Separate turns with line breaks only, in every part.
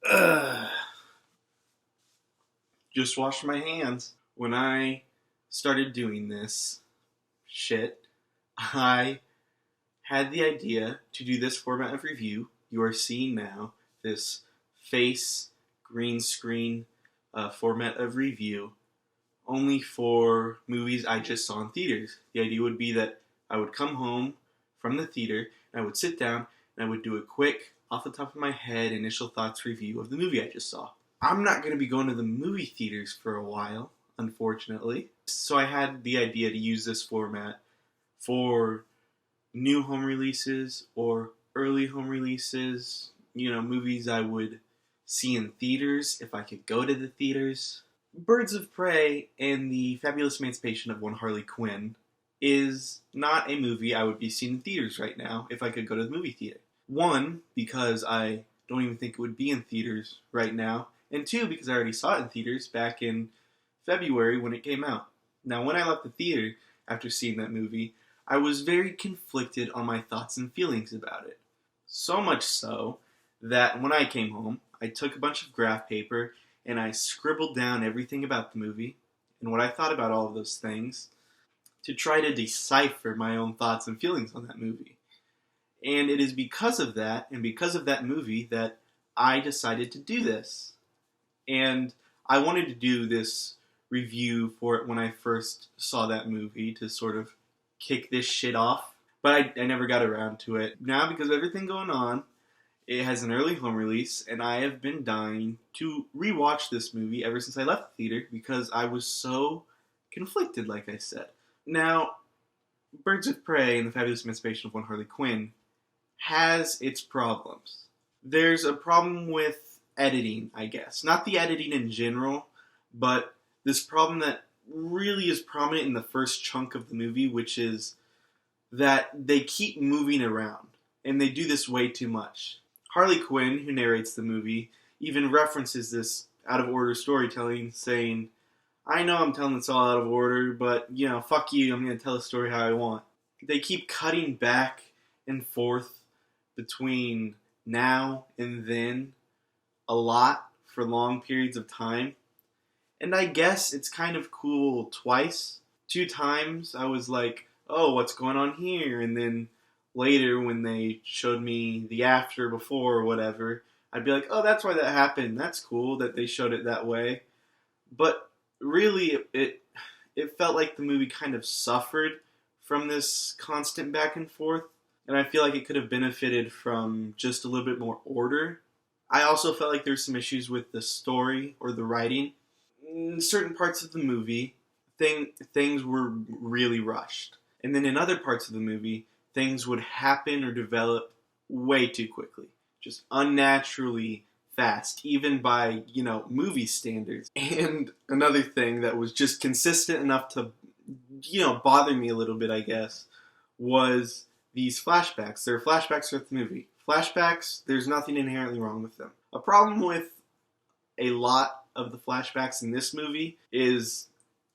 Ugh. Just washed my hands. When I started doing this shit, I had the idea to do this format of review you are seeing now, this face green screen format of review, only for movies I just saw in theaters. The idea would be that I would come home from the theater and I would sit down and I would do a quick, off the top of my head, initial thoughts review of the movie I just saw. I'm not going to be going to the movie theaters for a while, unfortunately. So I had the idea to use this format for new home releases or early home releases, movies I would see in theaters if I could go to the theaters. Birds of Prey and the Fabulous Emancipation of One Harley Quinn is not a movie I would be seeing in theaters right now if I could go to the movie theater. One, because I don't even think it would be in theaters right now, and two, because I already saw it in theaters back in February when it came out. Now, when I left the theater after seeing that movie, I was very conflicted on my thoughts and feelings about it. So much so that when I came home, I took a bunch of graph paper and I scribbled down everything about the movie and what I thought about all of those things to try to decipher my own thoughts and feelings on that movie. And it is because of that, and because of that movie, that I decided to do this. And I wanted to do this review for it when I first saw that movie to sort of kick this shit off. But I never got around to it. Now, because of everything going on, it has an early home release, and I have been dying to rewatch this movie ever since I left the theater because I was so conflicted, like I said. Now, Birds of Prey and the Fabulous Emancipation of One Harley Quinn has its problems. There's a problem with editing, I guess. Not the editing in general, but this problem that really is prominent in the first chunk of the movie, which is that they keep moving around, and they do this way too much. Harley Quinn, who narrates the movie, even references this out-of-order storytelling, saying, I know I'm telling this all out of order, but, fuck you, I'm going to tell the story how I want. They keep cutting back and forth between now and then a lot for long periods of time. And I guess it's kind of cool twice. 2 times I was like, oh, what's going on here? And then later when they showed me the after, before, or whatever, I'd be like, oh, that's why that happened. That's cool that they showed it that way. But really, it felt like the movie kind of suffered from this constant back and forth. And I feel like it could have benefited from just a little bit more order. I also felt like there's some issues with the story or the writing. In certain parts of the movie, things were really rushed. And then in other parts of the movie, things would happen or develop way too quickly. Just unnaturally fast, even by, movie standards. And another thing that was just consistent enough to, bother me a little bit, I guess, was these flashbacks. There are flashbacks throughout the movie. Flashbacks, there's nothing inherently wrong with them. A problem with a lot of the flashbacks in this movie is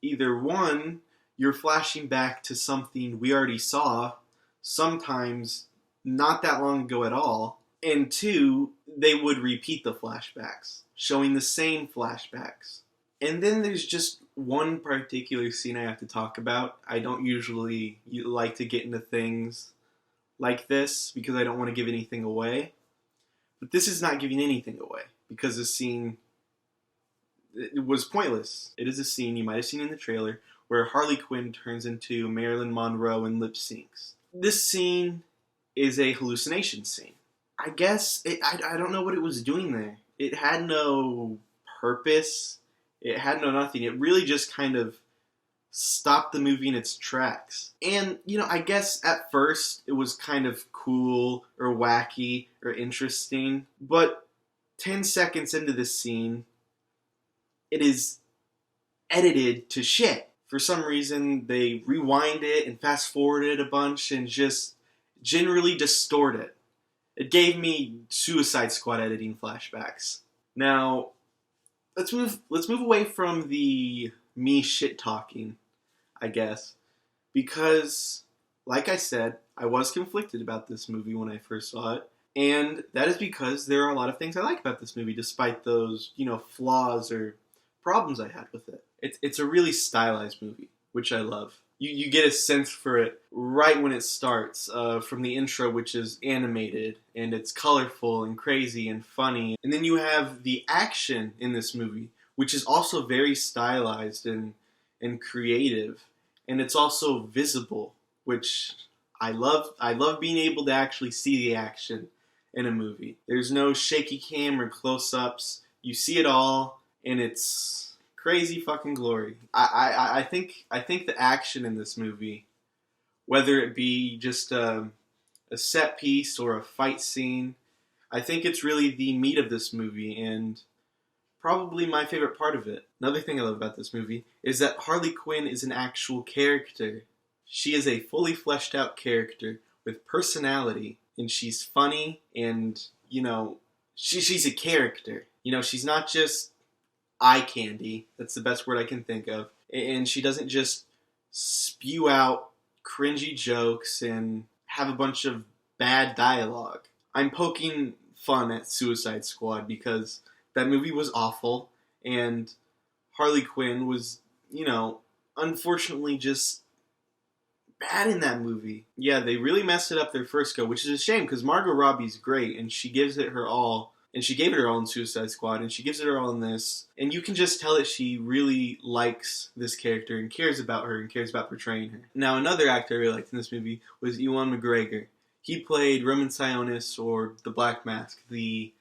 either one, you're flashing back to something we already saw, sometimes not that long ago at all, and two, they would repeat the flashbacks, showing the same flashbacks. And then there's just one particular scene I have to talk about. I don't usually like to get into things like this because I don't want to give anything away. But this is not giving anything away because the scene, it was pointless. It is a scene you might have seen in the trailer where Harley Quinn turns into Marilyn Monroe and lip syncs. This scene is a hallucination scene. I guess, I don't know what it was doing there. It had no purpose. It had no nothing. It really just kind of stopped the movie in its tracks. And, I guess at first it was kind of cool or wacky or interesting. But 10 seconds into this scene, it is edited to shit. For some reason, they rewind it and fast forward it a bunch and just generally distort it. It gave me Suicide Squad editing flashbacks. Now, let's move away from the me shit talking, I guess, because, like I said, I was conflicted about this movie when I first saw it, And that is because there are a lot of things I like about this movie, despite those, flaws or problems I had with it. It's a really stylized movie, which I love. You get a sense for it right when it starts, from the intro, which is animated, and it's colorful and crazy and funny. And then you have the action in this movie, which is also very stylized and creative. And it's also visible, which I love. I love being able to actually see the action in a movie. There's no shaky cam or close-ups. You see it all, and it's crazy fucking glory. I think the action in this movie, whether it be just a set piece or a fight scene, I think it's really the meat of this movie and probably my favorite part of it. Another thing I love about this movie is that Harley Quinn is an actual character. She is a fully fleshed out character with personality, and she's funny, and, she's a character. She's not just eye candy. That's the best word I can think of. And she doesn't just spew out cringy jokes and have a bunch of bad dialogue. I'm poking fun at Suicide Squad because that movie was awful, and Harley Quinn was, unfortunately just bad in that movie. Yeah, they really messed it up their first go, which is a shame because Margot Robbie's great, and she gives it her all. And she gave it her all in Suicide Squad, and she gives it her all in this. And you can just tell that she really likes this character and cares about her and cares about portraying her. Now, another actor I really liked in this movie was Ewan McGregor. He played Roman Sionis, or the Black Mask, the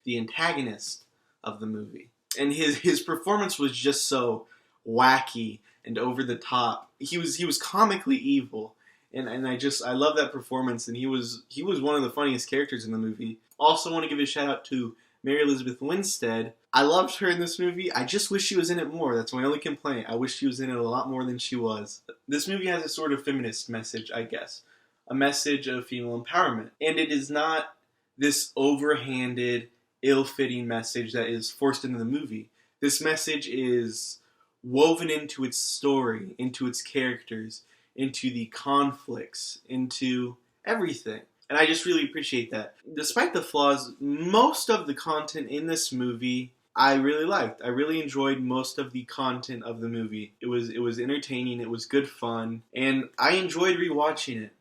antagonist of the movie. And his performance was just so wacky and over the top. He was comically evil. And I love that performance, and he was one of the funniest characters in the movie. Also want to give a shout out to Mary Elizabeth Winstead. I loved her in this movie. I just wish she was in it more. That's my only complaint. I wish she was in it a lot more than she was. This movie has a sort of feminist message, I guess. A message of female empowerment. And it is not this overhanded, ill-fitting message that is forced into the movie. This message is woven into its story, into its characters, into the conflicts, into everything. And I just really appreciate that. Despite the flaws, most of the content in this movie I really liked. I really enjoyed most of the content of the movie. It was entertaining, it was good fun, and I enjoyed rewatching it.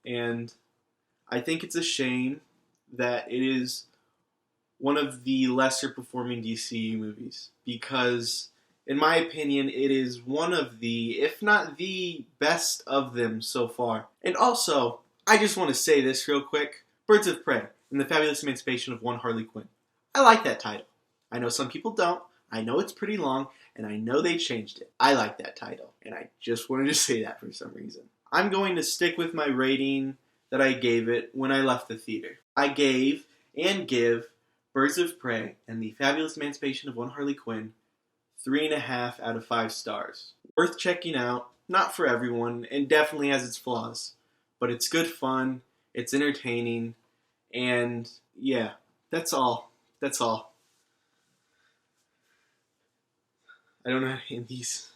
And I think it's a shame that it is one of the lesser performing DCU movies, because in my opinion, it is one of the, if not the best of them so far. And also, I just want to say this real quick. Birds of Prey and the Fabulous Emancipation of One Harley Quinn. I like that title. I know some people don't. I know it's pretty long, and I know they changed it. I like that title, and I just wanted to say that for some reason. I'm going to stick with my rating that I gave it when I left the theater. I gave and give Birds of Prey and the Fabulous Emancipation of One Harley Quinn 3.5 out of 5 stars. Worth checking out, not for everyone, and definitely has its flaws. But it's good fun, it's entertaining, and yeah, that's all. That's all. I don't know how to end these.